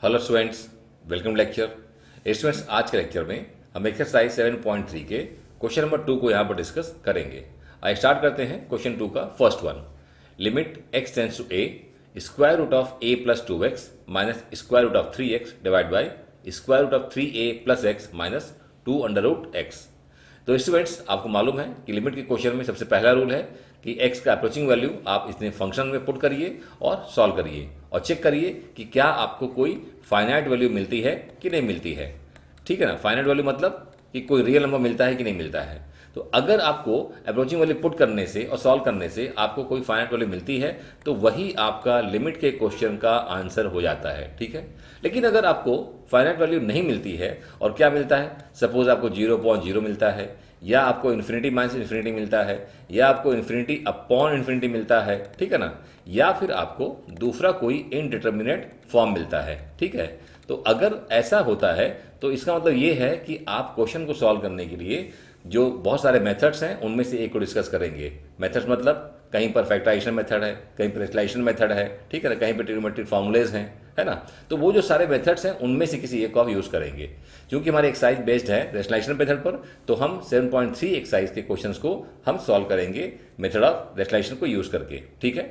Hello students, welcome lecture. Students, आज के lecture में हम एक्सरसाइज 7.3 के क्वेश्चन नंबर 2 को यहाँ पर डिस्कस करेंगे। आइए स्टार्ट करते हैं क्वेश्चन 2 का first one. Limit x tends to a, square root of a plus 2x minus square root of 3x divide by square root of 3a plus x minus 2 under root x। तो students, आपको मालूम है कि limit के question में सबसे पहला rule है कि x का अप्रोचिंग वैल्यू आप इसने फंक्शन में पुट करिए और सॉल्व करिए और चेक करिए कि क्या आपको कोई फाइनाइट वैल्यू मिलती है कि नहीं मिलती है। ठीक है ना। फाइनाइट वैल्यू मतलब कि कोई रियल नंबर मिलता है कि नहीं मिलता है। तो अगर आपको अप्रोचिंग वैल्यू पुट करने से और सॉल्व करने से आपको कोई फाइनाइट वैल्यू मिलती है तो वही आपका लिमिट के क्वेश्चन का आंसर हो जाता है। ठीक है। लेकिन अगर आपको फाइनाइट वैल्यू नहीं मिलती है और क्या मिलता है, सपोज आपको 0.0 मिलता है, या आपको इन्फिनिटी माइनस इन्फिनिटी मिलता है, या आपको इन्फिनिटी अपॉन इन्फिनिटी मिलता है, ठीक है ना, या फिर आपको दूसरा कोई इनडिटर्मिनेट फॉर्म मिलता है। ठीक है। तो अगर ऐसा होता है तो इसका मतलब ये है कि आप क्वेश्चन को सॉल्व करने के लिए जो बहुत सारे मेथड्स हैं उनमें से एक को डिस्कस करेंगे। मेथड्स मतलब कहीं पर फैक्टराइजेशन मेथड है, कहीं पर रेशनलाइजेशन मेथड है, ठीक है ना, कहीं पर ट्रिग्नोमेट्रिक फार्मूलेज हैं, है ना। तो वो जो सारे मेथड्स हैं उनमें से किसी एक को आप यूज़ करेंगे। क्योंकि हमारी एक्सरसाइज बेस्ड है रेशनलाइजेशन मेथड पर, तो हम 7.3 एक्सरसाइज के क्वेश्चंस को हम सॉल्व करेंगे मेथड ऑफ रेशनलाइजेशन को यूज़ करके। ठीक है।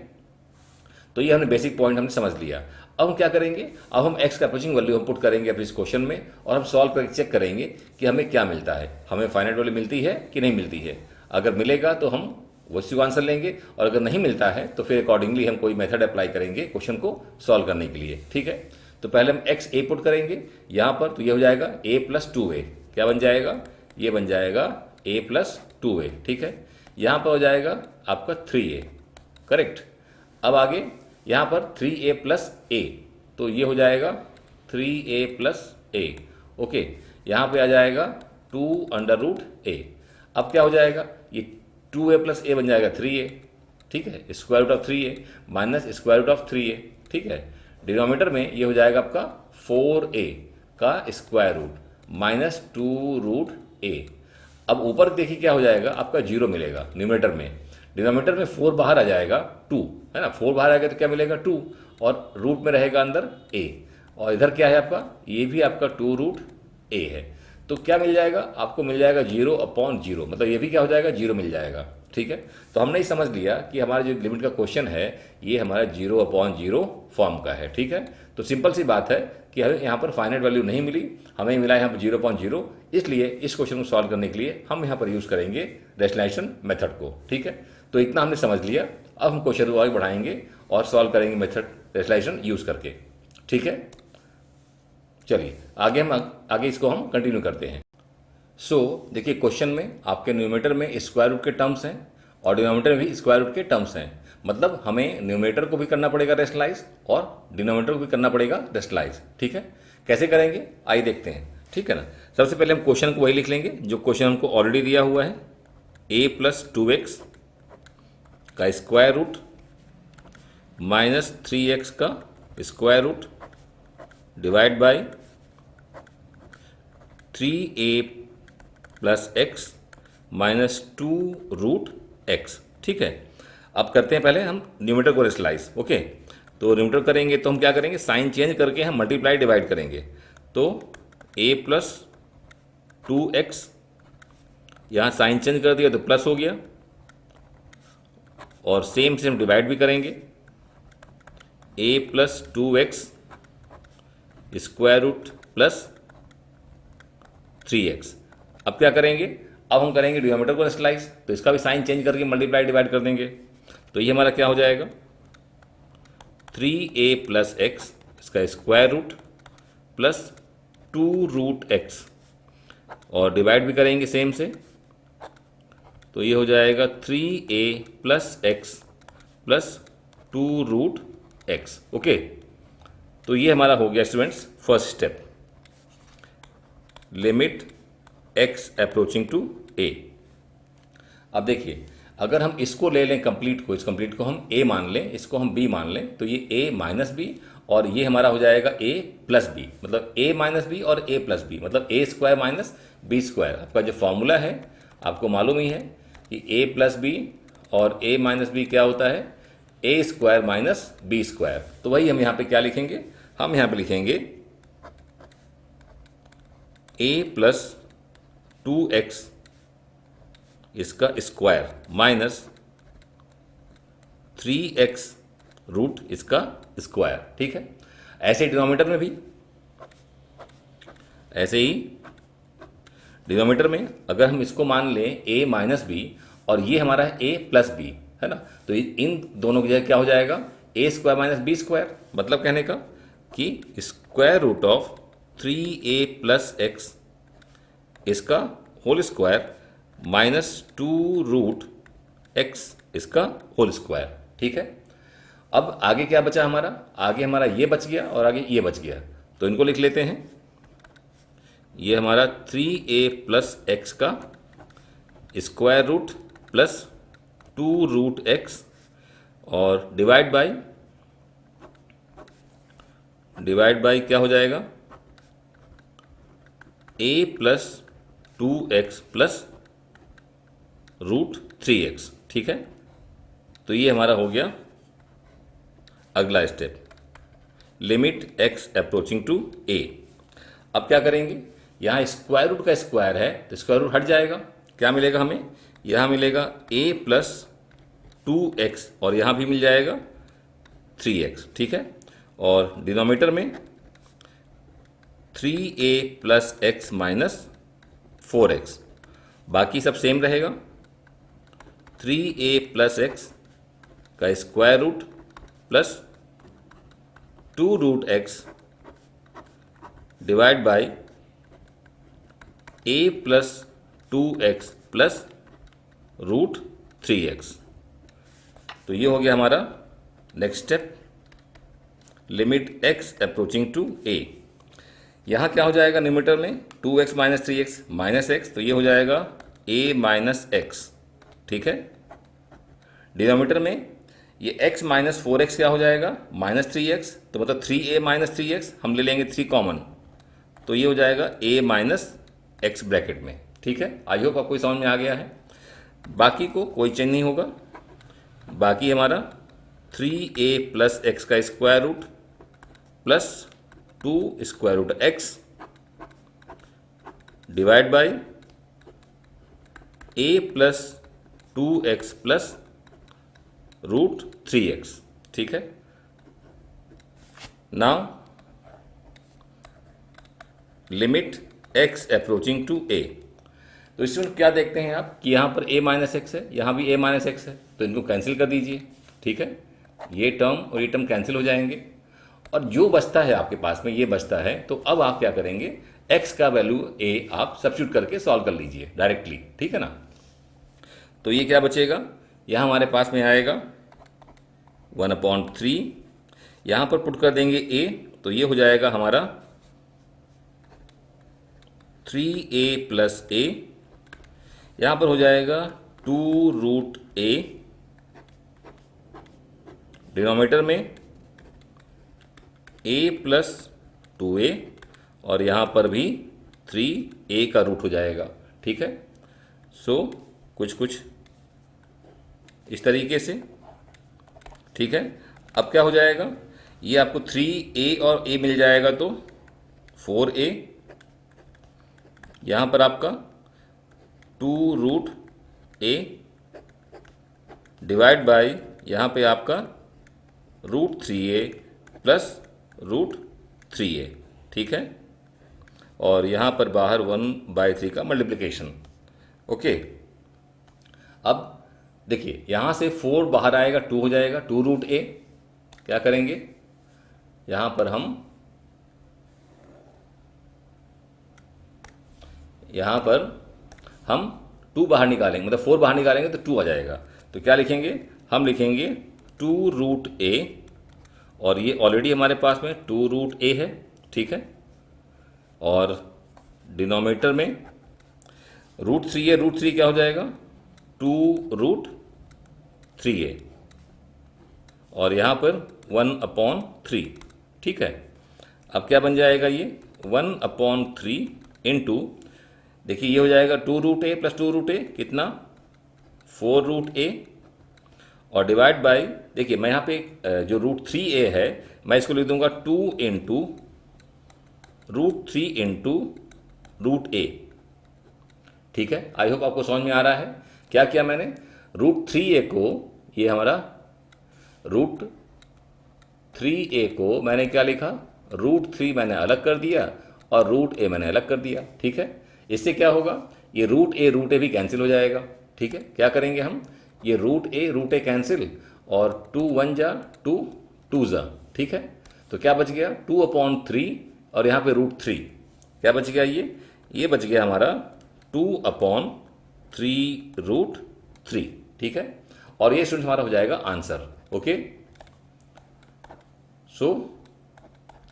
तो ये हमने बेसिक पॉइंट हमने समझ लिया। अब हम क्या करेंगे, अब हम x का अप्रोचिंग वैल्यू हम पुट करेंगे अपने इस क्वेश्चन में और हम सॉल्व करके चेक करेंगे कि हमें क्या मिलता है, हमें फाइनाइट वैल्यू मिलती है कि नहीं मिलती है। अगर मिलेगा तो हम वैसी आंसर लेंगे और अगर नहीं मिलता है तो फिर अकॉर्डिंगली हम कोई मेथड अप्लाई करेंगे क्वेश्चन को सॉल्व करने के लिए। ठीक है। तो पहले हम एक्स ए पुट करेंगे यहाँ पर, तो ये हो जाएगा a प्लस 2a। क्या बन जाएगा, ये बन जाएगा a प्लस 2a। ठीक है। यहाँ पर हो जाएगा आपका 3a, करेक्ट। अब आगे यहाँ पर 3a प्लस a, तो ये हो जाएगा 3a प्लस a। ओके। यहाँ पे आ जाएगा 2 अंडर रूट a। अब क्या हो जाएगा, ये 2a प्लस a बन जाएगा 3a। ठीक है। Square root of 3a minus square root of 3a। ठीक है। डिनोमिनेटर में ये हो जाएगा आपका 4a का square root minus 2 root a। अब ऊपर देखिए क्या हो जाएगा, आपका 0 मिलेगा न्यूमरेटर में। डिनोमिनेटर में 4 बाहर आ जाएगा 2, है ना। 4 बाहर आएगा तो क्या मिलेगा 2, और रूट में रहेगा अंदर a, और इधर क्या है आपका, ये भी आपका 2 रूट a है। तो क्या मिल जाएगा आपको, मिल जाएगा 0/0, मतलब ये भी क्या हो जाएगा 0 मिल जाएगा। ठीक है। तो हमने ही समझ लिया कि हमारा जो लिमिट का क्वेश्चन है ये हमारा 0/0 फॉर्म का है। ठीक है। तो सिंपल सी बात है कि हमें यहाँ पर फाइनाइट वैल्यू नहीं मिली, हमें मिला यहाँ पर 0/0, इसलिए इस क्वेश्चन को सॉल्व करने के लिए हम यहाँ पर यूज़ करेंगे रेशनलाइजेशन मेथड को। ठीक है। तो इतना हमने समझ लिया। अब हम क्वेश्चन को आगे बढ़ाएंगे और सॉल्व करेंगे मेथड रेशनलाइजेशन यूज़ करके। ठीक है। चलिए आगे इसको हम कंटिन्यू करते हैं। देखिए क्वेश्चन में आपके न्यूमरेटर में स्क्वायर रूट के टर्म्स हैं और डिनोमिनेटर में भी स्क्वायर रूट के टर्म्स हैं। मतलब हमें न्यूमरेटर को भी करना पड़ेगा रेशनलाइज और डिनोमिनेटर को भी करना पड़ेगा रेशनलाइज। ठीक है। कैसे करेंगे आइए देखते हैं। ठीक है ना। सबसे पहले हम क्वेश्चन को वही लिख लेंगे जो क्वेश्चन हमको ऑलरेडी दिया हुआ है, a प्लस 2x का स्क्वायर रूट माइनस 3x का square root divide by 3a plus x minus 2 root x। ठीक है। अब करते हैं पहले हम न्यूमरेटर को रेशनलाइज। ओके। तो न्यूमरेटर करेंगे तो हम क्या करेंगे, साइन चेंज करके हम मल्टीप्लाई डिवाइड करेंगे। तो a प्लस 2x, यहाँ साइन चेंज कर दिया तो प्लस हो गया, और सेम से हम डिवाइड भी करेंगे, a plus 2x square root plus 3x। अब क्या करेंगे, अब हम करेंगे डिनोमिनेटर को रेशनलाइज, तो इसका भी साइन चेंज करके मल्टीप्लाई डिवाइड कर देंगे। तो ये हमारा क्या हो जाएगा, 3a प्लस x इसका square root plus 2 root x, और डिवाइड भी करेंगे सेम से, तो ये हो जाएगा 3a plus x plus 2 root x। Okay. तो ये हमारा हो गया students first step, limit x approaching to a। अब देखिए अगर हम इसको ले लें कंप्लीट को, इस कंप्लीट को हम a मान लें, इसको हम b मान लें, तो ये a माइनस बी और ये हमारा हो जाएगा a प्लस बी, मतलब a माइनस बी और a प्लस बी, मतलब a square minus B square. आपका जो फॉर्मूला है आपको मालूम ही है कि a प्लस बी और a माइनस बी क्या होता है, a square minus B square. तो वही हम यहाँ पे क्या लिखेंगे, हम यहाँ पे लिखेंगे ए प्लस 2x इसका स्क्वायर माइनस 3x रूट इसका स्क्वायर। ठीक है, ऐसे डिनोमिनेटर में भी, ऐसे ही डिनोमिनेटर में अगर हम इसको मान लें a माइनस बी और ये हमारा है a प्लस बी, है ना, तो इन दोनों की जगह क्या हो जाएगा, a square minus B square. मतलब कहने का कि square root of 3a plus X इसका whole square minus 2 root X इसका होल स्क्वायर। ठीक है, अब आगे क्या बचा हमारा, आगे हमारा ये बच गया और आगे ये बच गया, तो इनको लिख लेते हैं। ये हमारा 3a प्लस एक्स का square root plus 2 root X और डिवाइड बाय क्या हो जाएगा, a plus 2x plus root 3x। ठीक है, तो ये हमारा हो गया अगला step, limit x approaching to a। अब क्या करेंगे, यहाँ स्क्वायर रूट का स्क्वायर है तो स्क्वायर रूट हट जाएगा, क्या मिलेगा हमें, यहाँ मिलेगा a प्लस 2x और यहाँ भी मिल जाएगा 3x। ठीक है, और डिनोमिनेटर में 3a plus X minus 4x, बाकी सब सेम रहेगा। 3a प्लस एक्स का square root plus 2 root X divide by a plus 2x plus root 3x। तो ये हो गया हमारा next step, limit x approaching to a। यहाँ क्या हो जाएगा न्यूमरेटर में, 2x minus 3x minus x, तो ये हो जाएगा a माइनस एक्स। ठीक है, डिनोमिनेटर में ये x माइनस 4x क्या हो जाएगा, माइनस 3x, तो मतलब 3a माइनस 3x, हम ले लेंगे 3 कॉमन, तो ये हो जाएगा a माइनस एक्स ब्रैकेट में। ठीक है, आई होप आपको समझ में आ गया है। बाकी को कोई चेंज नहीं होगा, बाकी हमारा 3a प्लस एक्स का square root plus 2 square root X divide by a plus 2x plus root 3x। ठीक है, now limit x approaching to a। तो इसमें क्या देखते हैं आप कि यहाँ पर a माइनस एक्स है, यहाँ भी a माइनस एक्स है, तो इनको कैंसिल कर दीजिए। ठीक है, ये टर्म और ये टर्म कैंसिल हो जाएंगे और जो बचता है आपके पास में ये बचता है, तो अब आप क्या करेंगे, x का वैल्यू a आप सब्स्टिट्यूट करके सॉल्व कर लीजिए डायरेक्टली। ठीक है ना, तो ये क्या बचेगा, यहाँ हमारे पास में आएगा 1/3, यहाँ पर पुट कर देंगे a, तो ये हो जाएगा हमारा 3a प्लस a, यहाँ पर हो जाएगा 2 रूट a, डिनोमिनेटर में a प्लस 2a और यहाँ पर भी 3a का रूट हो जाएगा। ठीक है, सो कुछ इस तरीके से। ठीक है, अब क्या हो जाएगा, ये आपको 3a और a मिल जाएगा तो 4a, यहाँ पर आपका 2 रूट a डिवाइड बाय यहाँ पे आपका root 3a plus root 3a। ठीक है, और यहाँ पर बाहर 1/3 का मल्टीप्लिकेशन। ओके, अब देखिए यहाँ से 4 बाहर आएगा, 2 हो जाएगा, 2 रूट a। क्या करेंगे, यहाँ पर हम 2 बाहर निकालेंगे, मतलब 4 बाहर निकालेंगे तो 2 आ जाएगा। तो क्या लिखेंगे, हम लिखेंगे 2 रूट a और ये ऑलरेडी हमारे पास में 2 रूट a है। ठीक है, और डिनोमिनेटर में रूट 3a, रूट 3 क्या हो जाएगा, 2 रूट 3a और यहाँ पर 1/3। ठीक है, अब क्या बन जाएगा, ये 1/3 इंटू, देखिए ये हो जाएगा 2 root a plus 2 root a कितना, 4 रूट a और डिवाइड बाय, देखिए मैं यहाँ पे जो रूट 3a है मैं इसको लिख दूंगा 2 इंटू रूट 3 इंटू रूट ए। ठीक है, आई होप आपको समझ में आ रहा है। क्या किया मैंने, रूट 3a को, ये हमारा रूट 3a को मैंने क्या लिखा, रूट 3 मैंने अलग कर दिया और रूट ए मैंने अलग कर दिया। ठीक है, इससे क्या होगा, ये रूट ए भी कैंसिल हो जाएगा। ठीक है, क्या करेंगे हम, ये रूट ए कैंसिल और 2 1 जा 2 2 जा। ठीक है, तो क्या बच गया 2/3 और यहाँ पे रूट 3 क्या बच गया, ये बच गया हमारा 2/3 रूट 3। ठीक है, और ये स्टूडेंट हमारा हो जाएगा answer. Okay, so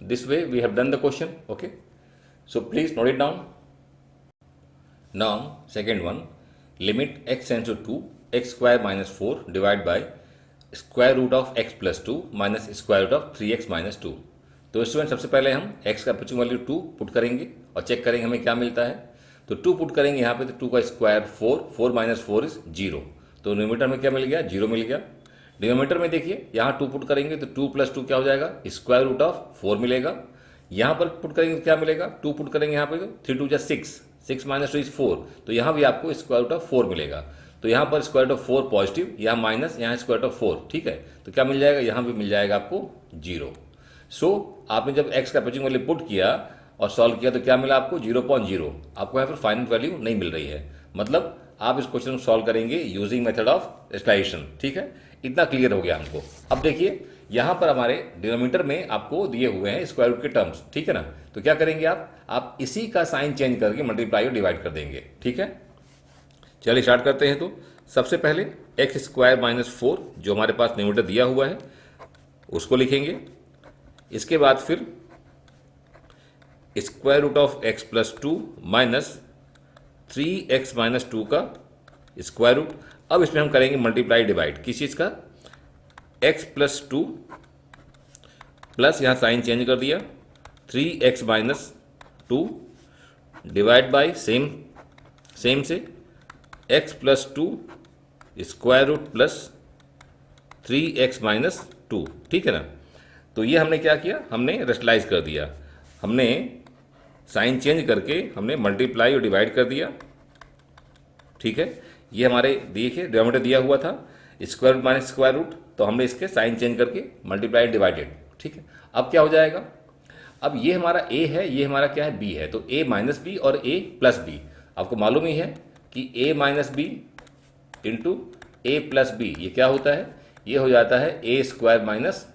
this way we have done the question. Okay, so please note it down. Now second one, limit x tends to 2 x square minus 4 divided by square root of x plus 2 minus square root of 3x minus 2। तो student सबसे पहले हम x का approaching value 2 put करेंगे और check करेंगे हमें क्या मिलता है। तो 2 पुट करेंगे यहाँ पे, तो 2 का स्क्वायर 4 माइनस 4 इज 0। तो न्यूमरेटर में क्या मिल गया, 0 मिल गया। डिनोमिनेटर में देखिए, यहाँ 2 पुट करेंगे तो 2 + 2 क्या हो जाएगा, स्क्वायर रूट ऑफ 4 मिलेगा। यहाँ पर पुट करेंगे तो क्या मिलेगा, 2 पुट करेंगे यहाँ पे तो 3 2 जा 6 माइनस 2 इज 4। तो यहाँ भी आपको स्क्वायर रूट ऑफ 4 मिलेगा। तो यहाँ पर स्क्वायर रूट ऑफ 4 पॉजिटिव, यहाँ माइनस, यहाँ स्क्वायर रूट ऑफ 4। ठीक है, तो क्या मिल जाएगा, यहाँ भी मिल जाएगा आपको 0। सो आपने जब x का अप्रोचिंग वैल्यू पुट किया और सॉल्व किया तो क्या मिला आपको 0.0। आपको यहाँ पर फाइनल वैल्यू नहीं मिल रही है, मतलब आप इस क्वेश्चन को सॉल्व करेंगे यूजिंग मेथड ऑफ रेशनलाइजेशन। ठीक है, इतना क्लियर हो गया हमको। अब देखिए यहाँ पर हमारे डिनोमिनेटर में आपको दिए हुए हैं स्क्वायर रूट के टर्म्स। ठीक है ना, तो क्या करेंगे आप इसी का साइन चेंज करके मल्टीप्लाई और डिवाइड कर देंगे। ठीक है, चलिए स्टार्ट करते हैं। तो सबसे पहले एक्स स्क्वायर माइनस 4 जो हमारे पास डिनोमिनेटर दिया हुआ है उसको लिखेंगे। इसके बाद फिर square root of X plus 2 minus 3x minus 2 का स्क्वायर रूट। अब इसमें हम करेंगे मल्टीप्लाई डिवाइड, किस चीज़ का, x प्लस 2 प्लस यहाँ साइन चेंज कर दिया 3x minus 2 divide by same से x plus 2 square root plus 3x minus 2। ठीक है ना, तो ये हमने क्या किया, हमने रेशनलाइज कर दिया, हमने साइन चेंज करके हमने मल्टीप्लाई और डिवाइड कर दिया। ठीक है, ये हमारे देखिए डिनोमिनेटर दिया हुआ था square root minus square root, तो हमने इसके साइन चेंज करके मल्टीप्लाई डिवाइडेड। ठीक है, अब क्या हो जाएगा, अब ये हमारा a है, ये हमारा क्या है, b है। तो a माइनस बी और a प्लस बी, आपको मालूम ही है कि a minus B into A plus B ये क्या होता है, ये हो जाता है a square minus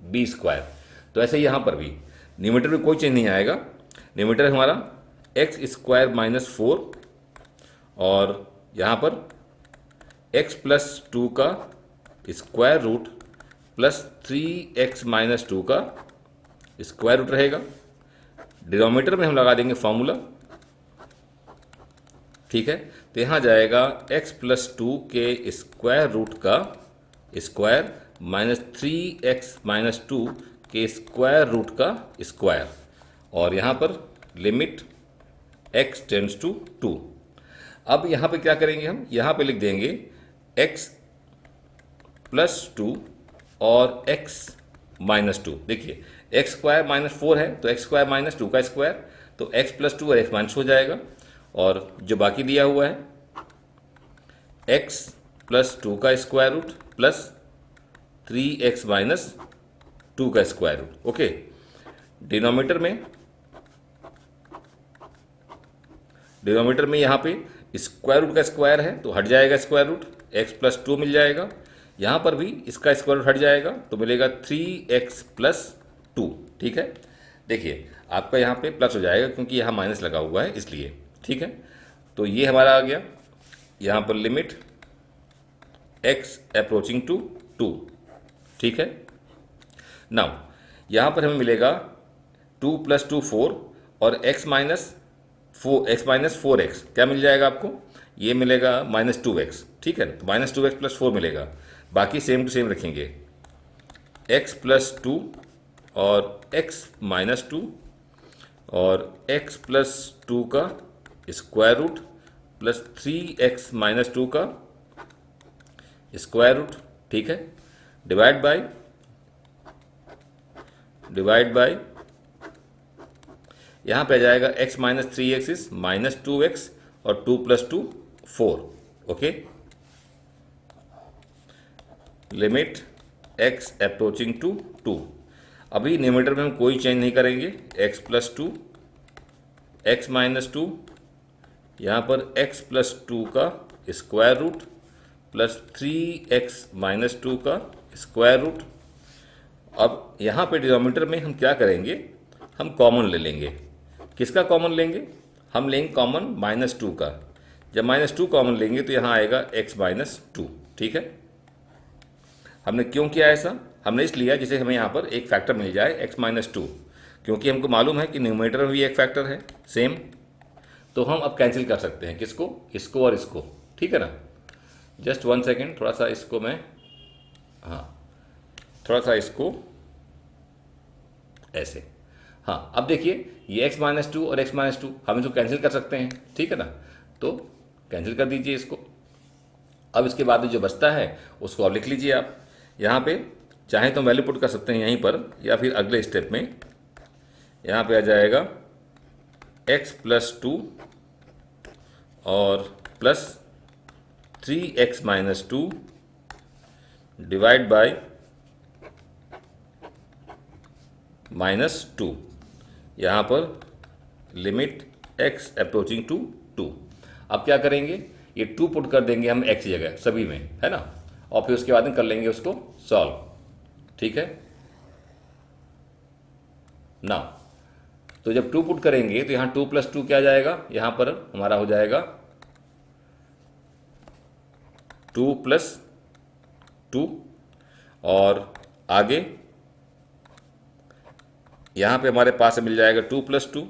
B square. तो ऐसे यहाँ पर भी न्यूमरेटर में कोई चेंज नहीं आएगा। न्यूमरेटर हमारा एक्स स्क्वायर माइनस 4 और यहाँ पर x प्लस 2 का square root plus 3x minus 2 का स्क्वायर रूट रहेगा। डिनोमिनेटर में हम लगा देंगे फॉर्मूला। ठीक है, तो यहाँ जाएगा x प्लस 2 के स्क्वायर रूट का स्क्वायर माइनस 3x माइनस 2 के स्क्वायर रूट का स्क्वायर, और यहाँ पर लिमिट x टेंड्स टू 2। अब यहाँ पे क्या करेंगे, हम यहाँ पे लिख देंगे x प्लस 2 और x माइनस 2। देखिए x स्क्वायर माइनस 4 है तो x स्क्वायर माइनस 2 का स्क्वायर, तो x प्लस 2 और x माइनस हो जाएगा। और जो बाकी दिया हुआ है x प्लस 2 का square root plus 3x minus 2 का स्क्वायर रूट। ओके, डिनोमिनेटर में यहाँ पे स्क्वायर रूट का स्क्वायर है तो हट जाएगा स्क्वायर रूट, x प्लस 2 मिल जाएगा। यहाँ पर भी इसका स्क्वायर रूट हट जाएगा तो मिलेगा 3x प्लस 2। ठीक है, देखिए आपका यहाँ पे प्लस हो जाएगा क्योंकि यहाँ माइनस लगा हुआ है इसलिए। ठीक है, तो ये हमारा आ गया यहाँ पर लिमिट x अप्रोचिंग टू 2। ठीक है, नाउ यहाँ पर हमें मिलेगा 2 प्लस 2 4 और x माइनस 4x क्या मिल जाएगा आपको, ये मिलेगा माइनस 2x। ठीक है, तो माइनस 2x प्लस 4 मिलेगा। बाकी सेम टू सेम रखेंगे x प्लस 2 और x माइनस 2 और x प्लस 2 का square root plus 3x minus 2 का स्क्वायर रूट। ठीक है, डिवाइड बाय यहाँ पे आ जाएगा x minus 3x is minus 2x और 2 plus 2 4। Okay, limit x approaching to 2। अभी न्यूमरेटर में हम कोई चेंज नहीं करेंगे, x प्लस 2, x माइनस 2, यहाँ पर x प्लस 2 का square root plus 3x minus 2 का स्क्वायर रूट। अब यहाँ पे डिनोमिनेटर में हम क्या करेंगे, हम कॉमन ले लेंगे। किसका कॉमन लेंगे, हम लेंगे कॉमन माइनस 2 का। जब माइनस 2 कॉमन लेंगे तो यहाँ आएगा x माइनस 2। ठीक है, हमने क्यों किया ऐसा, हमने इसलिए जिसे हमें यहाँ पर एक फैक्टर मिल जाए x माइनस 2, क्योंकि हमको मालूम है कि न्यूमरेटर में भी एक फैक्टर है सेम। तो हम अब कैंसिल कर सकते हैं किसको, इसको और इसको। ठीक है ना, जस्ट 1 सेकेंड, थोड़ा सा इसको मैं, हाँ थोड़ा सा इसको ऐसे, हाँ अब देखिए ये x माइनस 2 और x माइनस 2 हम इसको कैंसिल कर सकते हैं। ठीक है ना, तो कैंसिल कर दीजिए इसको। अब इसके बाद जो बचता है उसको अब लिख लीजिए आप। यहाँ पे चाहे तो वैल्यू पुट कर सकते हैं यहीं पर, या फिर अगले स्टेप में यहाँ पे आ जाएगा x प्लस 2 और plus 3x minus 2 divide by minus 2। यहाँ पर लिमिट x अप्रोचिंग टू 2। अब क्या करेंगे, ये 2 पुट कर देंगे हम x जगह सभी में, है ना, और फिर उसके बाद में कर लेंगे उसको सॉल्व। ठीक है ना, तो जब 2 पुट करेंगे तो यहाँ 2 प्लस 2 क्या जाएगा, यहाँ पर हमारा हो जाएगा 2 प्लस 2, और आगे यहाँ पे हमारे पास मिल जाएगा 2 प्लस 2,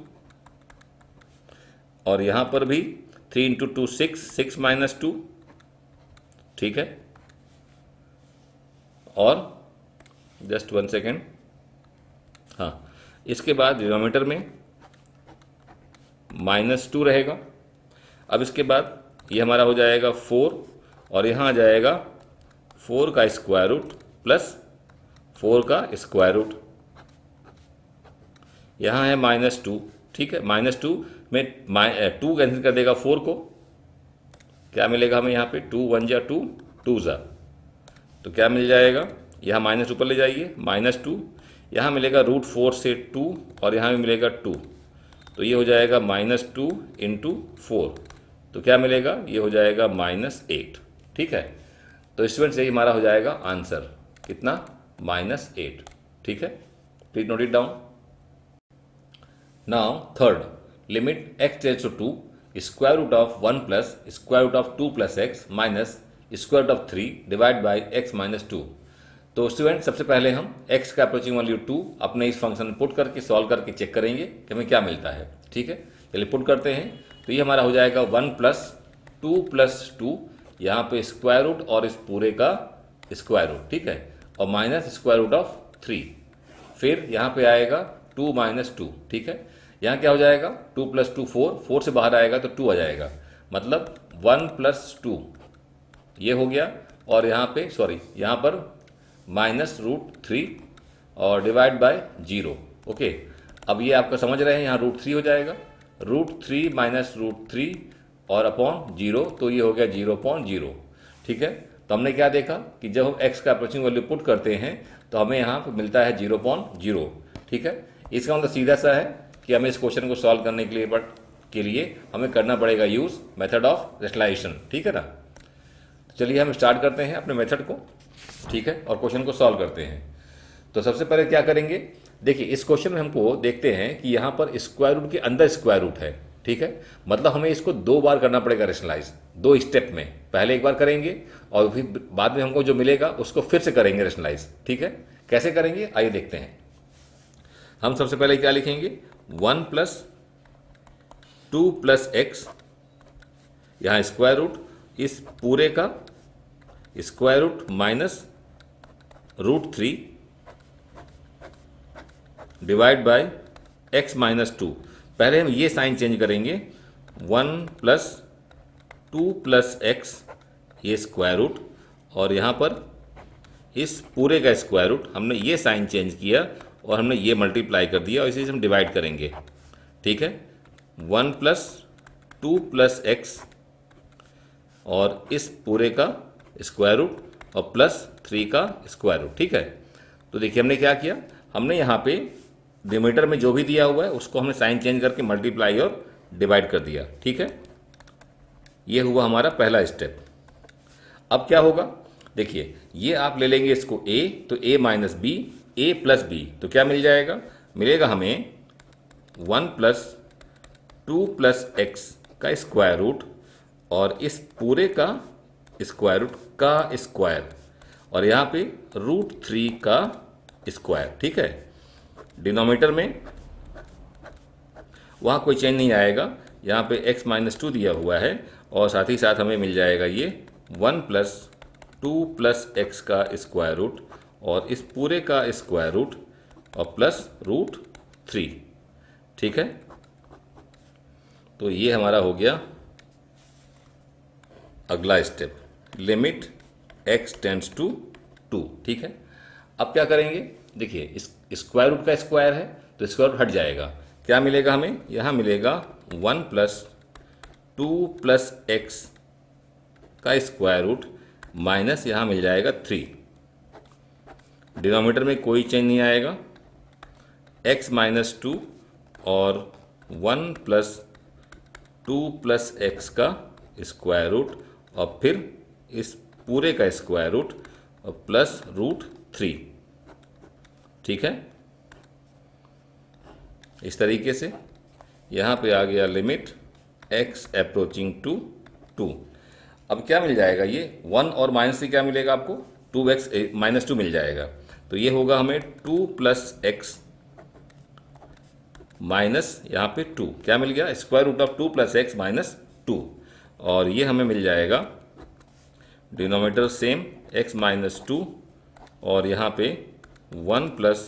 और यहाँ पर भी 3 इंटू 2 6, 6 माइनस 2। ठीक है, और जस्ट 1 सेकेंड, हाँ इसके बाद डिनोमिनेटर में माइनस 2 रहेगा। अब इसके बाद ये हमारा हो जाएगा 4, और यहाँ आ जाएगा 4 का स्क्वायर रूट प्लस 4 का स्क्वायर रूट। यहाँ है माइनस 2। ठीक है, माइनस 2 में 2 कैंसिल कर देगा 4 को, क्या मिलेगा हमें यहाँ पे 2 1 जा 2, 2 जा, तो क्या मिल जाएगा, यहाँ माइनस ऊपर ले जाइए माइनस 2, यहाँ मिलेगा रूट 4 से 2, और यहाँ भी मिलेगा 2, तो ये हो जाएगा माइनस 2 इंटू 4, तो क्या मिलेगा, ये हो जाएगा माइनस 8। ठीक है, तो स्टूडेंट्स यही हमारा हो जाएगा आंसर, कितना, माइनस 8। ठीक है, please note it down. Now third, limit x tends to 2 square root of 1 plus square root of 2 plus x minus square root of 3 divide by x minus 2। तो स्टूडेंट सबसे पहले हम x का approaching value 2 अपने इस function में put करके solve करके चेक करेंगे कि हमें क्या मिलता है। ठीक है, चलिए पुट करते हैं। तो ये हमारा हो जाएगा 1 प्लस 2 प्लस 2, यहाँ पे स्क्वायर रूट और इस पूरे का स्क्वायर रूट। ठीक है, और माइनस स्क्वायर रूट ऑफ 3, फिर यहाँ पे आएगा 2 माइनस 2। ठीक है, यहाँ क्या हो जाएगा, 2 प्लस 2 4, 4 से बाहर आएगा तो 2 आ जाएगा, मतलब 1 प्लस 2 ये हो गया, और यहाँ पे सॉरी यहाँ पर माइनस रूट 3 और डिवाइड बाय 0। ओके, अब ये आपका समझ रहे हैं, यहाँ रूट 3 हो जाएगा, रूट 3 माइनस रूट 3 और अपॉन 0, तो ये हो गया 0.0। ठीक है, तो हमने क्या देखा कि जब हम x का अप्रोचिंग वैल्यू पुट करते हैं तो हमें यहाँ पर मिलता है 0.0। ठीक है, इसका मतलब सीधा सा है कि हमें इस क्वेश्चन को सॉल्व करने के लिए हमें करना पड़ेगा यूज़ मेथड ऑफ रेशनलाइजेशन। ठीक है ना, चलिए हम स्टार्ट करते हैं अपने मेथड को। ठीक है, और क्वेश्चन को सॉल्व करते हैं। तो सबसे पहले क्या करेंगे, देखिए इस क्वेश्चन में हमको देखते हैं कि यहाँ पर स्क्वायर रूट के अंदर स्क्वायर रूट है। ठीक है, मतलब हमें इसको 2 बार करना पड़ेगा रेशनलाइज, 2 स्टेप में, पहले एक बार करेंगे और फिर बाद में हमको जो मिलेगा उसको फिर से करेंगे रेशनलाइज। ठीक है, कैसे करेंगे आइए देखते हैं। हम सबसे पहले क्या लिखेंगे, 1 प्लस 2 प्लस एक्स, यहाँ स्क्वायर रूट इस पूरे का square root minus root 3 divide by X minus 2। पहले हम ये साइन चेंज करेंगे, 1 प्लस 2 प्लस एक्स ये स्क्वायर रूट, और यहाँ पर इस पूरे का स्क्वायर रूट हमने ये साइन चेंज किया और हमने ये मल्टीप्लाई कर दिया और इसे हम डिवाइड करेंगे। ठीक है, 1 प्लस 2 प्लस एक्स और इस पूरे का स्क्वायर रूट और प्लस 3 का स्क्वायर रूट। ठीक है, तो देखिए हमने क्या किया, हमने यहाँ पे डिनोमिनेटर में जो भी दिया हुआ है उसको हमने साइन चेंज करके मल्टीप्लाई और डिवाइड कर दिया। ठीक है, ये हुआ हमारा पहला स्टेप। अब क्या होगा, देखिए ये आप ले लेंगे इसको a, तो a minus B, a plus B, तो क्या मिल जाएगा, मिलेगा हमें 1 प्लस 2 प्लस एक्स का स्क्वायर रूट और इस पूरे का स्क्वायर रूट का स्क्वायर और यहाँ पे √3 का स्क्वायर। ठीक है, डिनोमिनेटर में वहाँ कोई चेंज नहीं आएगा, यहाँ पे x माइनस 2 दिया हुआ है और साथ ही साथ हमें मिल जाएगा ये 1 प्लस 2 प्लस एक्स का स्क्वायर रूट और इस पूरे का स्क्वायर रूट और प्लस √3। ठीक है, तो ये हमारा हो गया अगला step, limit x tends to 2। ठीक है, अब क्या करेंगे, देखिए इस स्क्वायर रूट का स्क्वायर है तो स्क्वायर रूट हट जाएगा, क्या मिलेगा हमें, यहाँ मिलेगा 1 प्लस 2 प्लस एक्स का स्क्वायर रूट माइनस यहाँ मिल जाएगा 3। डिनोमिनेटर में कोई चेंज नहीं आएगा, x माइनस 2 और 1 प्लस 2 प्लस एक्स का स्क्वायर रूट और फिर इस पूरे का स्क्वायर रूट और प्लस √3। ठीक है, इस तरीके से यहाँ पे आ गया लिमिट x अप्रोचिंग टू 2। अब क्या मिल जाएगा, ये 1 और माइनस से क्या मिलेगा आपको, 2x माइनस 2 मिल जाएगा, तो ये होगा हमें 2 प्लस एक्स माइनस यहाँ पे 2, क्या मिल गया, square root of 2 plus X minus 2 और ये हमें मिल जाएगा डिनोमिनेटर सेम x माइनस 2 और यहाँ पे 1 प्लस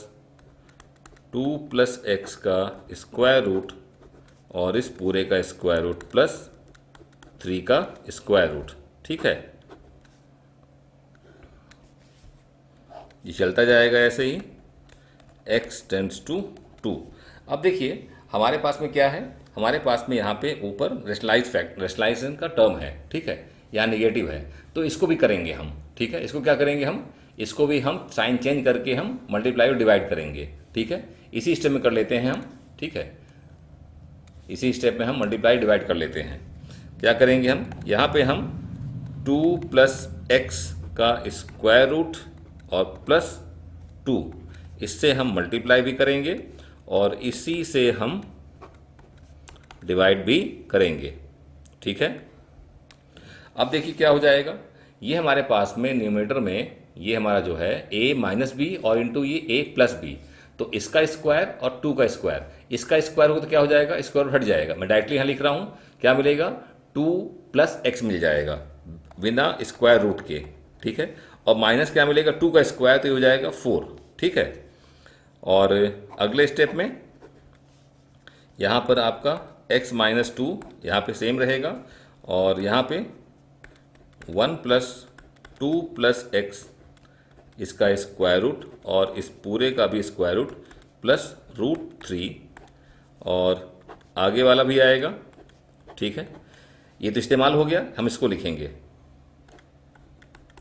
2 प्लस एक्स का स्क्वायर रूट और इस पूरे का स्क्वायर रूट प्लस 3 का स्क्वायर रूट। ठीक है, ये चलता जाएगा ऐसे ही, x टेंड्स टू 2। अब देखिए हमारे पास में क्या है, हमारे पास में यहाँ पे ऊपर रेशनलाइजेशन का टर्म है। ठीक है, यहाँ नेगेटिव है तो इसको भी करेंगे हम। ठीक है, इसको क्या करेंगे हम, इसको भी हम साइन चेंज करके हम मल्टीप्लाई और डिवाइड करेंगे। ठीक है, इसी स्टेप में कर लेते हैं हम। ठीक है, इसी स्टेप में हम मल्टीप्लाई डिवाइड कर लेते हैं। क्या करेंगे हम, यहाँ पे हम 2 प्लस एक्स का स्क्वायर रूट और प्लस 2 इससे हम मल्टीप्लाई भी करेंगे और इसी से हम डिवाइड भी करेंगे। ठीक है, अब देखिए क्या हो जाएगा, ये हमारे पास में न्यूमरेटर में ये हमारा जो है a माइनस बी और इंटू ये a प्लस बी, तो इसका स्क्वायर और 2 का स्क्वायर, इसका स्क्वायर होगा तो क्या हो जाएगा, स्क्वायर हट जाएगा। मैं डायरेक्टली यहाँ लिख रहा हूँ, क्या मिलेगा, 2 प्लस एक्स मिल जाएगा बिना स्क्वायर रूट के। ठीक है, और माइनस क्या मिलेगा, 2 का स्क्वायर तो ये हो जाएगा 4। ठीक है, और अगले स्टेप में यहाँ पर आपका x माइनस 2 यहाँ पे सेम रहेगा और यहाँ पे 1 प्लस 2 प्लस एक्स इसका स्क्वायर रूट और इस पूरे का भी स्क्वायर रूट प्लस √3 और आगे वाला भी आएगा। ठीक है, ये तो इस्तेमाल हो गया, हम इसको लिखेंगे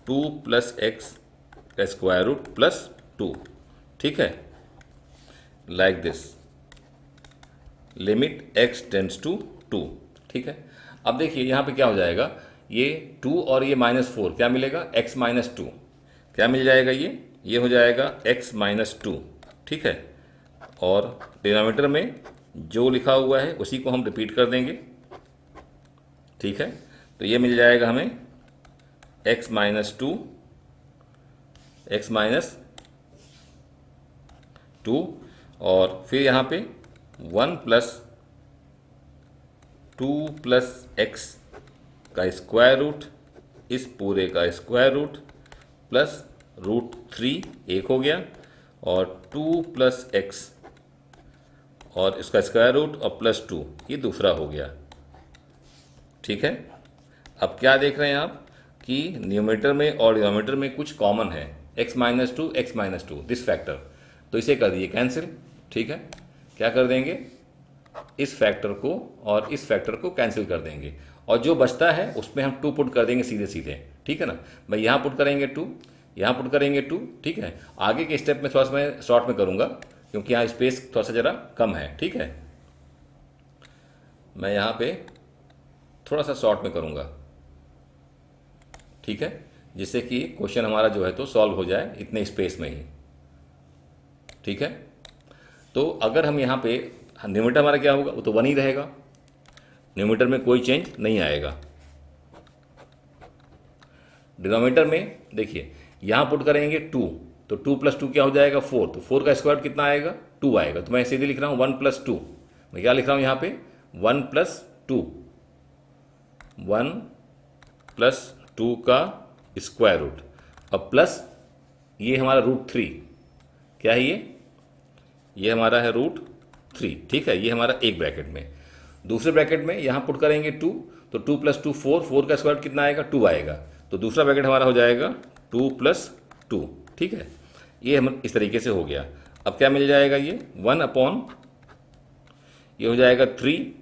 2 प्लस एक्स का स्क्वायर रूट प्लस 2। ठीक है, like this, limit x tends to 2। ठीक है, अब देखिए यहाँ पे क्या हो जाएगा, ये 2 और ये -4 क्या मिलेगा, x माइनस 2 क्या मिल जाएगा, ये हो जाएगा x माइनस 2। ठीक है, और डिनोमिनेटर में जो लिखा हुआ है उसी को हम रिपीट कर देंगे। ठीक है, तो ये मिल जाएगा हमें x माइनस 2 और फिर यहाँ पे 1 प्लस 2 प्लस एक्स का स्क्वायर रूट इस पूरे का स्क्वायर रूट प्लस √3 एक हो गया और 2 प्लस एक्स और इसका स्क्वायर रूट और प्लस 2 ये दूसरा हो गया। ठीक है, अब क्या देख रहे हैं आप कि न्यूमरेटर में और डिनोमिनेटर में कुछ कॉमन है, x माइनस 2 दिस फैक्टर, तो इसे कर दिए कैंसिल। ठीक है, क्या कर देंगे, इस फैक्टर को और इस फैक्टर को कैंसिल कर देंगे, और जो बचता है उसमें हम 2 पुट कर देंगे सीधे सीधे, ठीक है ना। भाई यहाँ पुट करेंगे 2, यहाँ पुट करेंगे 2, ठीक है। आगे के स्टेप में थोड़ा सा मैं शॉर्ट में करूँगा क्योंकि यहाँ स्पेस थोड़ा सा ज़रा कम है, ठीक है। मैं यहाँ पे थोड़ा सा शॉर्ट में करूँगा, ठीक है, जिससे कि क्वेश्चन हमारा जो है तो सॉल्व हो जाए इतने स्पेस में ही, ठीक है। तो अगर हम यहाँ पे न्यूमरेटर हमारा क्या होगा, वो तो 1 ही रहेगा, न्यूमरेटर में कोई चेंज नहीं आएगा। डिनोमिनेटर में देखिए यहाँ पुट करेंगे 2, तो 2 + 2 क्या हो जाएगा 4, तो 4 का स्क्वायर कितना आएगा 2 आएगा। तो मैं सीधे लिख रहा हूँ 1 + 2, मैं क्या लिख रहा हूँ यहाँ पे 1 + 2, 1 + 2 का स्क्वायर रूट, अब प्लस ये हमारा √3, क्या है ये हमारा है √3, ठीक है। ये हमारा एक ब्रैकेट में, दूसरे ब्रैकेट में यहाँ पुट करेंगे 2, तो 2 + 2 4, 4 का स्क्वायर कितना आएगा 2 आएगा, तो दूसरा ब्रैकेट हमारा हो जाएगा 2 + 2, ठीक है। ये हम इस तरीके से हो गया। अब क्या मिल जाएगा, ये 1/, ये हो जाएगा 3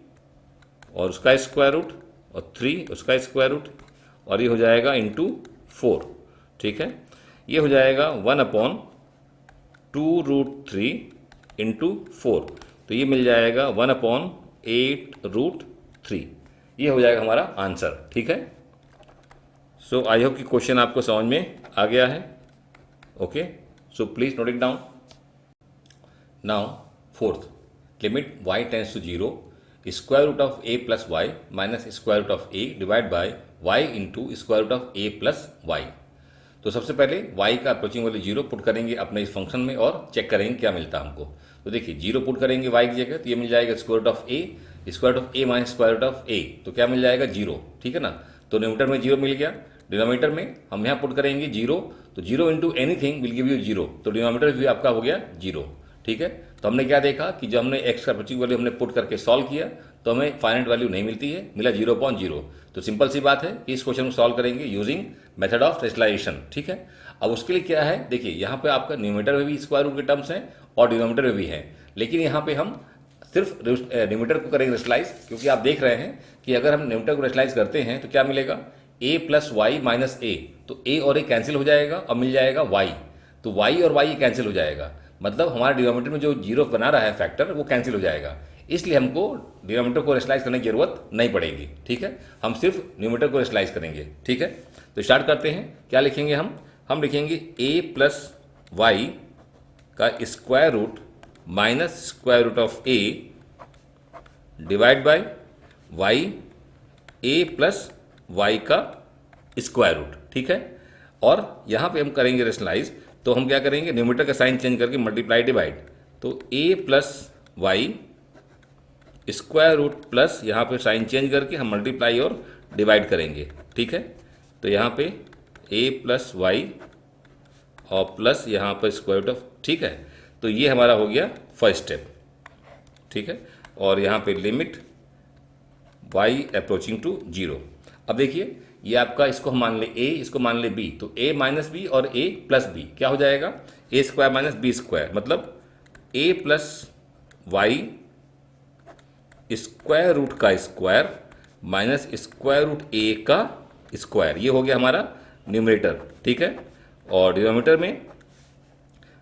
और उसका स्क्वायर रूट, और 3 उसका स्क्वायर रूट, और ये हो जाएगा × 4, ठीक है। ये हो जाएगा 1/2√3 × 4, तो ये मिल जाएगा 1/8√3, ये हो जाएगा हमारा आंसर, ठीक है। सो आई होप कि क्वेश्चन आपको समझ में आ गया है। Okay, so please note it down. Now fourth, limit y tends to 0, square root of a + y minus square root of a divide by y × square root of a + y। तो सबसे पहले y का approaching value 0 put करेंगे अपने इस function में और check करेंगे क्या मिलता है हमको। तो देखिए 0 पुट करेंगे y की जगह, तो ये मिल जाएगा square root of a, square root of a minus square root of a, तो क्या मिल जाएगा 0, ठीक है ना। तो न्यूमरेटर में 0 मिल गया, डिनोमिनेटर में हम यहाँ पुट करेंगे 0, तो 0 × एनीथिंग विल गिव यू 0, तो डिनोमिनेटर भी आपका हो गया 0, ठीक है। तो हमने क्या देखा कि जब हमने x का अप्रोचिंग वैल्यू हमने पुट करके सॉल्व किया तो हमें फाइनाइट वैल्यू नहीं मिलती है, मिला 0.0। तो सिंपल सी बात है कि इस क्वेश्चन को सॉल्व करेंगे यूजिंग मेथड ऑफ रेशनलाइजेशन, ठीक है। अब उसके लिए क्या है, देखिए यहाँ पे आपका न्यूमरेटर में भी स्क्वायर रूट के टर्म्स हैं और डिनोमिनेटर में भी है, लेकिन यहाँ पे हम सिर्फ न्यूमरेटर को करेंगे रेशनलाइज, क्योंकि आप देख रहे हैं कि अगर हम न्यूमरेटर को रेशनलाइज करते हैं तो क्या मिलेगा a + y - a, तो a और a कैंसिल हो जाएगा और मिल जाएगा y, तो y और y कैंसिल हो जाएगा, मतलब हमारे डिनोमिनेटर में जो 0 बना रहा है फैक्टर वो कैंसिल हो जाएगा, इसलिए हमको डिनोमिनेटर को रेशनलाइज करने की जरूरत नहीं पड़ेगी, ठीक है। हम सिर्फ न्यूमरेटर को रेशनलाइज करेंगे, ठीक है। तो स्टार्ट करते हैं, क्या लिखेंगे हम लिखेंगे a + y का square root minus square root of a divide by y, a + y का स्क्वायर रूट, ठीक है। और यहाँ पे हम करेंगे रेशनलाइज, तो हम क्या करेंगे न्यूमरेटर का साइन चेंज करके मल्टीप्लाई डिवाइड, तो a + y square root plus यहाँ पे साइन चेंज करके हम मल्टीप्लाई और डिवाइड करेंगे, ठीक है। तो यहाँ पे a + y और प्लस यहाँ पर स्क्वायर रूट ऑफ, ठीक है। तो ये हमारा हो गया फर्स्ट स्टेप, ठीक है। और यहाँ पे लिमिट y अप्रोचिंग टू 0। अब देखिए ये आपका, इसको हम मान ले a, इसको मान ले b, तो a - b और a + b क्या हो जाएगा a² - b², मतलब a + y स्क्वायर रूट का square minus square root a का स्क्वायर, ये हो गया हमारा न्यूमरेटर, ठीक है। और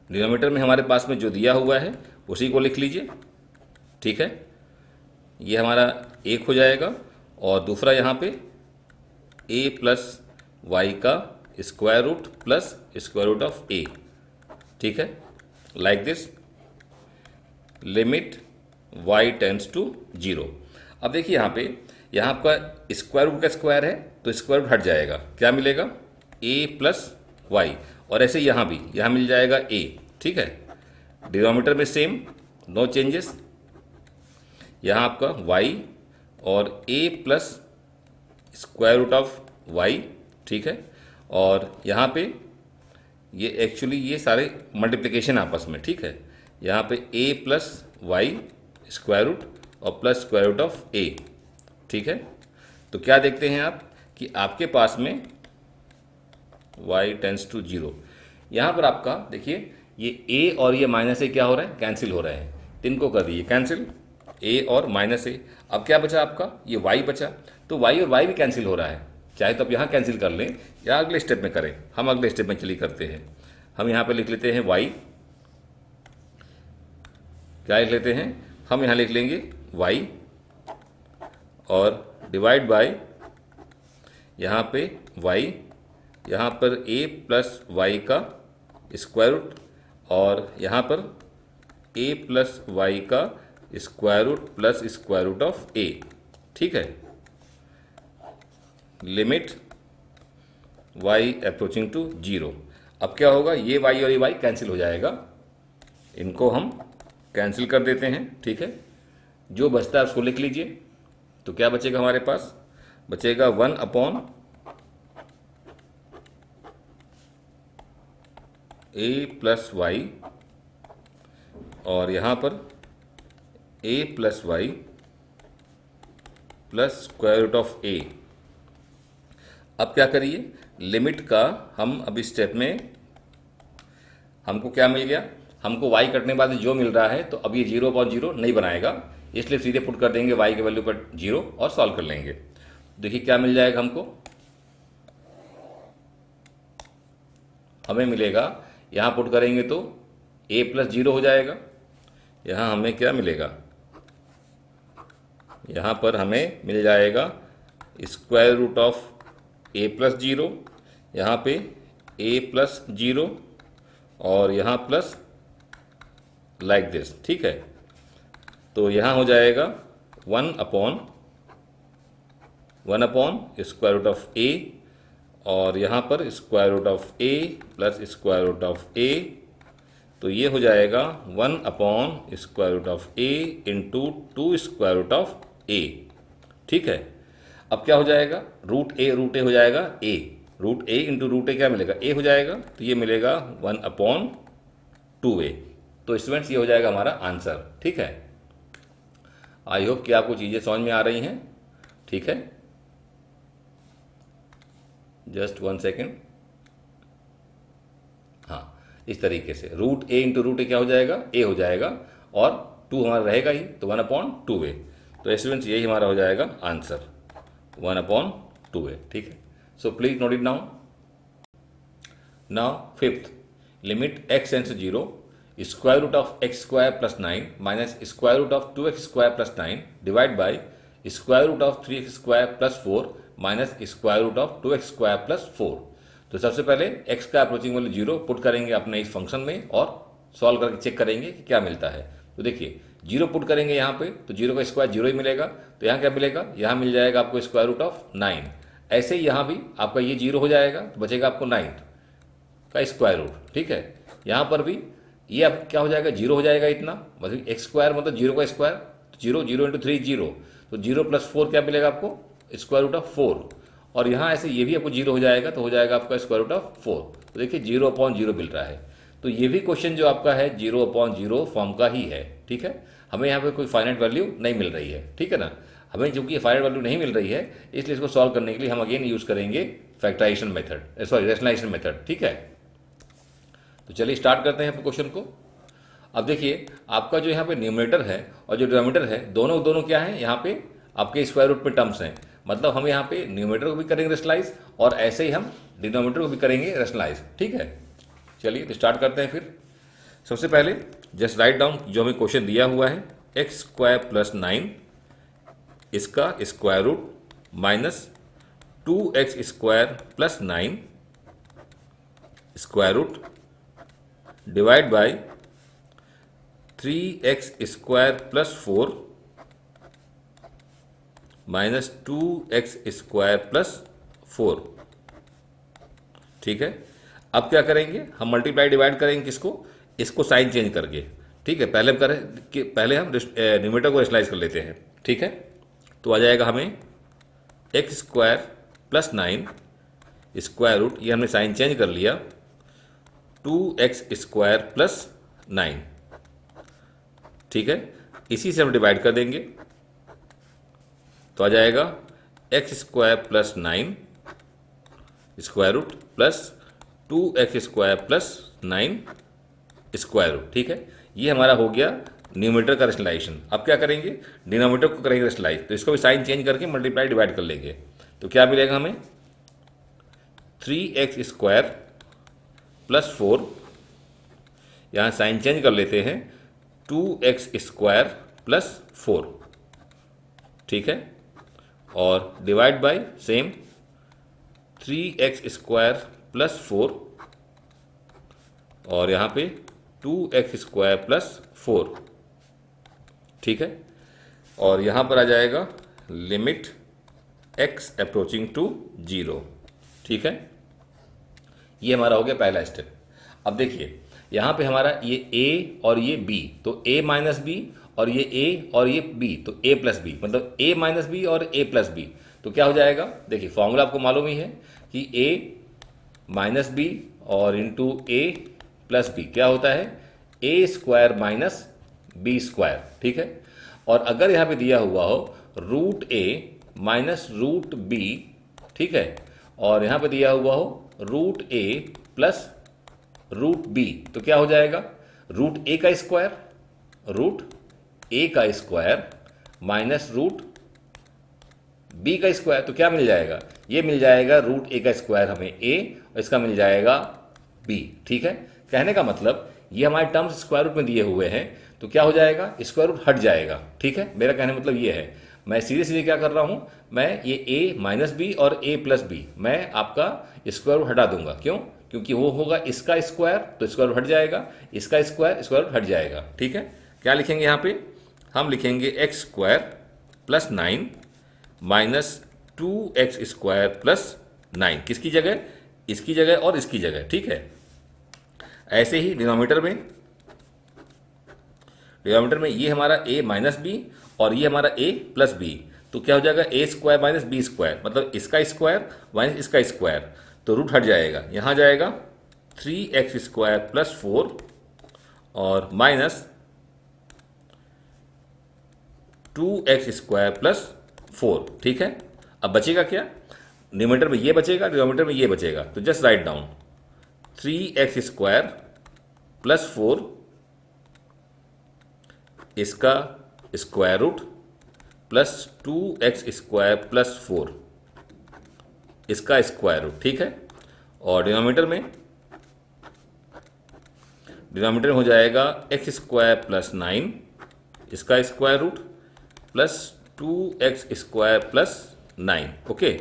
डिनोमिनेटर में हमारे पास में जो दिया हुआ है उसी को लिख लीजिए, ठीक है। ये हमारा 1 हो जाएगा और दूसरा यहाँ पे a + y का square root plus square root of a, ठीक है, like this, limit y tends to 0। अब देखिए यहाँ आपका स्क्वायर रूट का स्क्वायर है तो स्क्वायर रूट हट जाएगा, क्या मिलेगा a + y, और ऐसे यहाँ भी, यहाँ मिल जाएगा a, ठीक है। डिनोमिनेटर में सेम, नो चेंजेस, यहाँ आपका y और a + square root of y, ठीक है। और यहाँ पे ये एक्चुअली ये सारे मल्टीप्लिकेशन आपस में, ठीक है। यहाँ पे a + y स्क्वायर रूट और plus square root of a, ठीक है। तो क्या देखते हैं आप कि आपके पास में y टेंड्स टू 0, यहाँ पर आपका देखिए ये a और ये -a क्या हो रहा है, कैंसिल हो रहे हैं, तो इनको कर दीजिए कैंसिल, ए और माइनस ए। अब क्या बचा आपका, ये वाई बचा, तो वाई और वाई भी कैंसिल हो रहा है, चाहे तो अब यहाँ कैंसिल कर लें या अगले स्टेप में करें। हम अगले स्टेप में चलिए करते हैं। हम यहाँ पे लिख लेते हैं वाई, क्या लिख लेते हैं, हम यहाँ लिख लेंगे वाई और डिवाइड बाय यहाँ पे वाई, यहाँ पर ए प्लस वाई का स्क्वायर रूट और यहाँ पर ए प्लस वाई का square root plus square root of A. ठीक है, लिमिट y अप्रोचिंग टू 0। अब क्या होगा, ये y और ये y कैंसिल हो जाएगा, इनको हम कैंसिल कर देते हैं। ठीक है, जो बचता है उसको लिख लीजिए। तो क्या बचेगा हमारे पास, बचेगा 1 अपॉन a प्लस वाई और यहाँ पर a plus Y plus square root of a। अब क्या करिए, लिमिट का हम अब इस स्टेप में हमको क्या मिल गया, हमको y कटने के बाद जो मिल रहा है, तो अब ये 0/0 नहीं बनाएगा, इसलिए सीधे पुट कर देंगे y के वैल्यू पर 0 और सॉल्व कर लेंगे। देखिए क्या मिल जाएगा हमको, हमें मिलेगा, यहाँ पुट करेंगे तो a प्लस 0 हो जाएगा। यहाँ हमें क्या मिलेगा, यहाँ पर हमें मिल जाएगा square root of a plus 0, यहाँ पे a प्लस 0 और यहाँ प्लस लाइक दिस। ठीक है, तो यहाँ हो जाएगा 1 upon square root of a और यहाँ पर square root of a plus square root of a, तो ये हो जाएगा 1 upon square root of a into 2 square root of a। ठीक है, अब क्या हो जाएगा, रूट ए हो जाएगा a, root A into root A क्या मिलेगा, a हो जाएगा, तो ये मिलेगा 1 अपॉन 2a। तो स्टूडेंट्स ये हो जाएगा हमारा आंसर। ठीक है, आई होप कि आपको चीज़ें समझ में आ रही हैं। ठीक है, जस्ट 1 सेकेंड। हाँ, इस तरीके से root A into root A क्या हो जाएगा, ए हो जाएगा और 2 हमारा रहेगा ही, तो 1/2a। तो स्टूडेंट्स यही हमारा हो जाएगा आंसर, 1/2a। ठीक है, so please note it now. Now fifth, limit x tends to 0, square root of x square plus 9 minus square root of 2x square plus 9 divide by square root of 3x square plus 4 minus square root of 2x square plus 4। तो सबसे पहले x का approaching value 0 put करेंगे अपने इस function में और solve करके चेक करेंगे कि क्या मिलता है। तो देखिए 0 पुट करेंगे यहाँ पे, तो 0 का स्क्वायर 0 ही मिलेगा, तो यहाँ क्या मिलेगा, यहाँ मिल जाएगा आपको स्क्वायर रूट ऑफ 9। ऐसे ही यहाँ भी आपका ये 0 हो जाएगा, तो बचेगा आपको 9 का स्क्वायर रूट। ठीक है, यहाँ पर भी ये अब क्या हो जाएगा, 0 हो जाएगा इतना, मतलब x स्क्वायर मतलब 0 का स्क्वायर, तो 0 इंटू 3 0, तो 0 प्लस 4 क्या मिलेगा आपको, स्क्वायर रूट ऑफ 4। और यहाँ ऐसे ये भी आपको 0 हो जाएगा, तो हो जाएगा आपका स्क्वायर रूट ऑफ 4। तो देखिए 0/0 मिल रहा है। तो ये भी क्वेश्चन जो आपका है 0/0 फॉर्म का ही है। ठीक है, हमें यहाँ पे कोई फाइनाइट वैल्यू नहीं मिल रही है। ठीक है ना, हमें चूंकि फाइनाइट वैल्यू नहीं मिल रही है, इसलिए इसको सॉल्व करने के लिए हम अगेन यूज़ करेंगे factorisation method, sorry rationalisation method. ठीक है, तो चलिए स्टार्ट करते हैं क्वेश्चन को। अब देखिए आपका जो यहाँ पे न्यूमरेटर है और जो डिनोमिनेटर है, दोनों क्या है, यहाँ पे आपके स्क्वायर रूट में टर्म्स हैं, मतलब हम यहाँ पे न्यूमरेटर को भी करेंगे रैशनलाइज और ऐसे ही हम डिनोमिनेटर को भी करेंगे रैशनलाइज। ठीक है, चलिए तो स्टार्ट करते हैं। फिर सबसे पहले जस्ट राइट डाउन जो हमें क्वेश्चन दिया हुआ है, एक्स स्क्वायर प्लस 9 इसका square root minus 2x square plus 9 square root divide by 3x square plus 4 minus 2x square plus 4। ठीक है, अब क्या करेंगे, हम मल्टीप्लाई डिवाइड करेंगे किसको, इसको साइन चेंज करके। ठीक है, पहले हम न्यूमरेटर को रैशनलाइज कर लेते हैं। ठीक है, तो आ जाएगा हमें x square plus 9 square root, ये हमने साइन चेंज कर लिया, 2x स्क्वायर प्लस 9। ठीक है, इसी से हम डिवाइड कर देंगे, तो आ जाएगा x square plus 9 square root plus 2x square plus 9 square root. ठीक है, ये हमारा हो गया न्यूमरेटर का रेशनलाइजेशन। अब क्या करेंगे, डिनोमिनेटर को करेंगे रेशनलाइज, तो इसको भी साइन चेंज करके मल्टीप्लाई डिवाइड कर लेंगे। तो क्या मिलेगा हमें 3x² प्लस 4, यहाँ साइन चेंज कर लेते हैं 2x² प्लस 4, ठीक है, और divide bye same 3x² plus 4 और यहाँ पे 2x² प्लस 4, ठीक है, और यहाँ पर आ जाएगा लिमिट x अप्रोचिंग टू 0, ठीक है। ये हमारा हो गया पहला स्टेप। अब देखिए यहाँ पे हमारा ये a और ये b, तो a माइनस बी और ये a और ये b, तो a प्लस बी, मतलब a माइनस बी और a प्लस बी। तो क्या हो जाएगा, देखिए फॉर्मूला आपको मालूम ही है कि a माइनस बी और इंटू a प्लस बी क्या होता है, a² माइनस b², ठीक है। और अगर यहाँ पे दिया हुआ हो √a माइनस √b, ठीक है, और यहाँ पे दिया हुआ हो √a प्लस √b, तो क्या हो जाएगा, √a का स्क्वायर, √a का स्क्वायर माइनस √b का स्क्वायर, तो क्या मिल जाएगा, ये मिल जाएगा √a का स्क्वायर हमें a और इसका मिल जाएगा b, ठीक है। कहने का मतलब ये हमारे टर्म्स स्क्वायर रूट में दिए हुए हैं, तो क्या हो जाएगा, स्क्वायर रूट हट जाएगा, ठीक है। मेरा कहने का मतलब ये है, मैं सीधे सीधे क्या कर रहा हूँ, मैं ये a माइनस बी और a प्लस बी मैं आपका स्क्वायर रूट हटा दूंगा, क्यों, क्योंकि वो होगा इसका स्क्वायर तो स्क्वायर रूट हट जाएगा, इसका स्क्वायर रूट हट जाएगा, ठीक है। क्या लिखेंगे यहाँ पे, हम लिखेंगे x² plus 9 minus 2x² plus 9, किसकी जगह, इसकी जगह और इसकी जगह, ठीक है। ऐसे ही डिनोमिनेटर में ये हमारा a माइनस बी और ये हमारा a प्लस बी, तो क्या हो जाएगा a² माइनस b², मतलब इसका स्क्वायर माइनस इसका स्क्वायर, तो रूट हट जाएगा, यहाँ जाएगा 3x² प्लस 4 और माइनस 2x² प्लस 4, ठीक है। अब बचेगा क्या, न्यूमरेटर में ये बचेगा, डिनोमिनेटर में ये बचेगा, तो just write down 3x² plus 4 इसका square root plus 2x² plus 4 इसका स्क्वायर रूट, ठीक है। और डिनोमिनेटर में हो जाएगा x² प्लस 9 इसका square root plus 2x² plus 9, okay,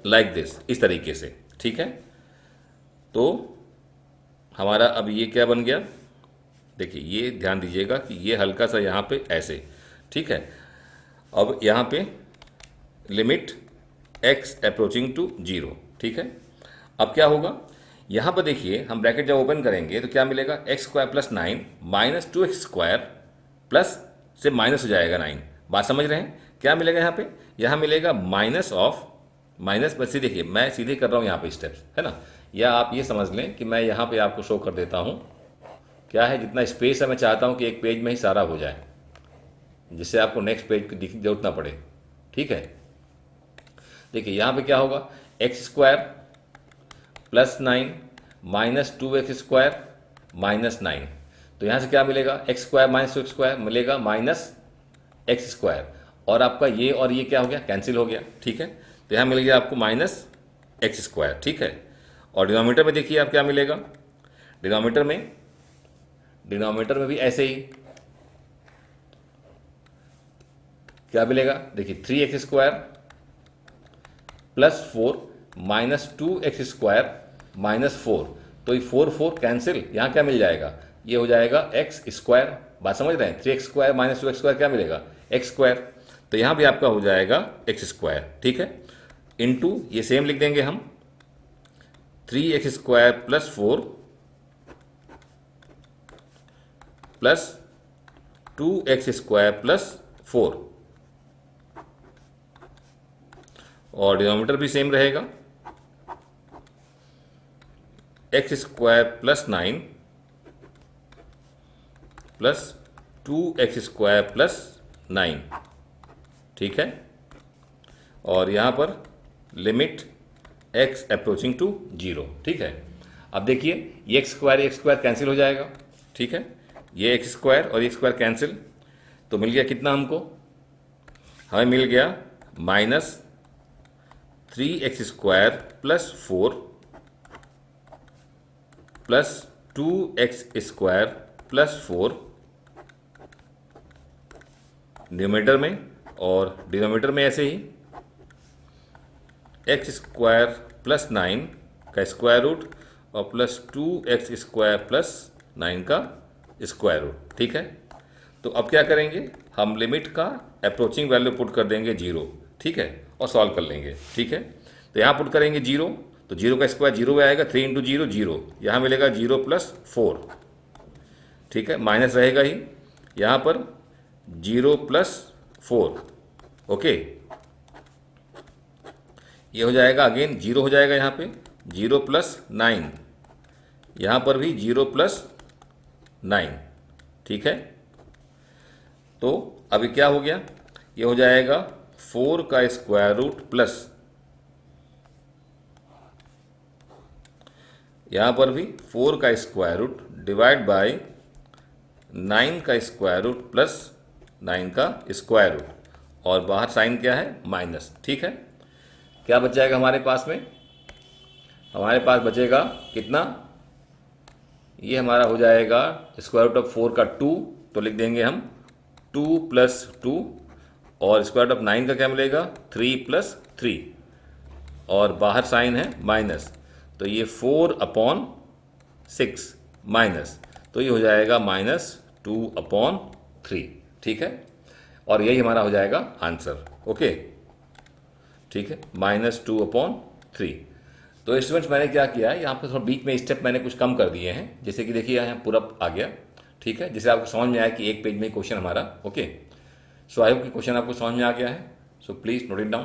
like this, इस तरीके से, ठीक है। तो हमारा अब ये क्या बन गया, देखिए ये ध्यान दीजिएगा कि ये हल्का सा यहाँ पे ऐसे, ठीक है। अब यहाँ पे लिमिट x अप्रोचिंग टू 0, ठीक है। अब क्या होगा, यहाँ पर देखिए हम ब्रैकेट जब ओपन करेंगे तो क्या मिलेगा, x² plus 9 minus 2x² plus से माइनस हो जाएगा 9, बात समझ रहे हैं, क्या मिलेगा यहाँ पे, यहाँ मिलेगा माइनस ऑफ माइनस, बस देखिए मैं सीधे कर रहा हूँ यहाँ पे स्टेप्स, है ना, या आप ये समझ लें कि मैं यहाँ पे आपको शो कर देता हूँ, क्या है, जितना स्पेस है मैं चाहता हूँ कि एक पेज में ही सारा हो जाए, जिससे आपको नेक्स्ट पेज की जरूरत ना पड़े, ठीक है। देखिए यहाँ पे क्या होगा, x² plus 9 minus 2x² minus 9, तो यहाँ से क्या मिलेगा, x² माइनस 2x² मिलेगा माइनस x², और आपका ये और ये क्या हो गया, कैंसिल हो गया, ठीक है। तो यहाँ मिल गया आपको माइनस x², ठीक है। और डिनोमिनेटर में देखिए आप क्या मिलेगा, डिनोमिनेटर में भी ऐसे ही क्या मिलेगा, देखिए 3x² plus 4 minus 2x² minus 4, तो ये 4 कैंसिल, यहाँ क्या मिल जाएगा, ये हो जाएगा x², बात समझ रहे हैं, 3x² माइनस 2x² क्या मिलेगा, x², तो यहाँ भी आपका हो जाएगा x², ठीक है, इनटू ये सेम लिख देंगे हम 3x² plus 4 plus 2x² plus 4, और डिनोमिनेटर भी सेम रहेगा, x² plus 9 plus 2x² plus 9, ठीक है। और यहाँ पर लिमिट x अप्रोचिंग टू 0, ठीक है। अब देखिए ये x² कैंसिल हो जाएगा, ठीक है, ये एक्स स्क्वायर और एक्स स्क्वायर कैंसिल, तो मिल गया कितना हमको, हमें मिल गया -3x² plus 4 plus 2x² plus 4 numerator में, और डिनोमिनेटर में ऐसे ही x² प्लस 9 का स्क्वायर रूट और प्लस 2x² प्लस 9 का स्क्वायर रूट। ठीक है, तो अब क्या करेंगे, हम लिमिट का अप्रोचिंग वैल्यू पुट कर देंगे 0। ठीक है, और सॉल्व कर लेंगे। ठीक है, तो यहाँ पुट करेंगे 0, तो 0 का स्क्वायर 0 में आएगा, 3 × 0 0, यहाँ मिलेगा 0 प्लस 4। ठीक है, माइनस रहेगा ही, यहाँ पर 0 प्लस 4। ओके, ये हो जाएगा अगेन 0 हो जाएगा, यहाँ पे 0 प्लस 9, यहाँ पर भी 0 प्लस 9। ठीक है, तो अभी क्या हो गया, ये हो जाएगा 4 का स्क्वायर रूट प्लस, यहाँ पर भी 4 का स्क्वायर रूट डिवाइड बाय 9 का स्क्वायर रूट प्लस 9 का स्क्वायर रूट, और बाहर साइन क्या है, माइनस। ठीक है, क्या बच जाएगा हमारे पास में, हमारे पास बचेगा कितना, ये हमारा हो जाएगा स्क्वायर रूट ऑफ 4 का 2, तो लिख देंगे हम 2 प्लस 2, और स्क्वायर रूट ऑफ 9 का क्या मिलेगा, 3 प्लस 3, और बाहर साइन है माइनस, तो ये 4/6 माइनस, तो ये हो जाएगा -2/3। ठीक है, और यही हमारा हो जाएगा आंसर। ओके, ठीक है, -2/3। तो स्टूडेंट्स मैंने क्या किया है, यहाँ पे थोड़ा बीच में स्टेप मैंने कुछ कम कर दिए हैं, जैसे कि देखिए यहाँ पूरा आ गया। ठीक है, जैसे आपको समझ में आया कि एक पेज में क्वेश्चन हमारा। ओके, सो आई होप कि क्वेश्चन आपको समझ में आ गया है। So please note it down.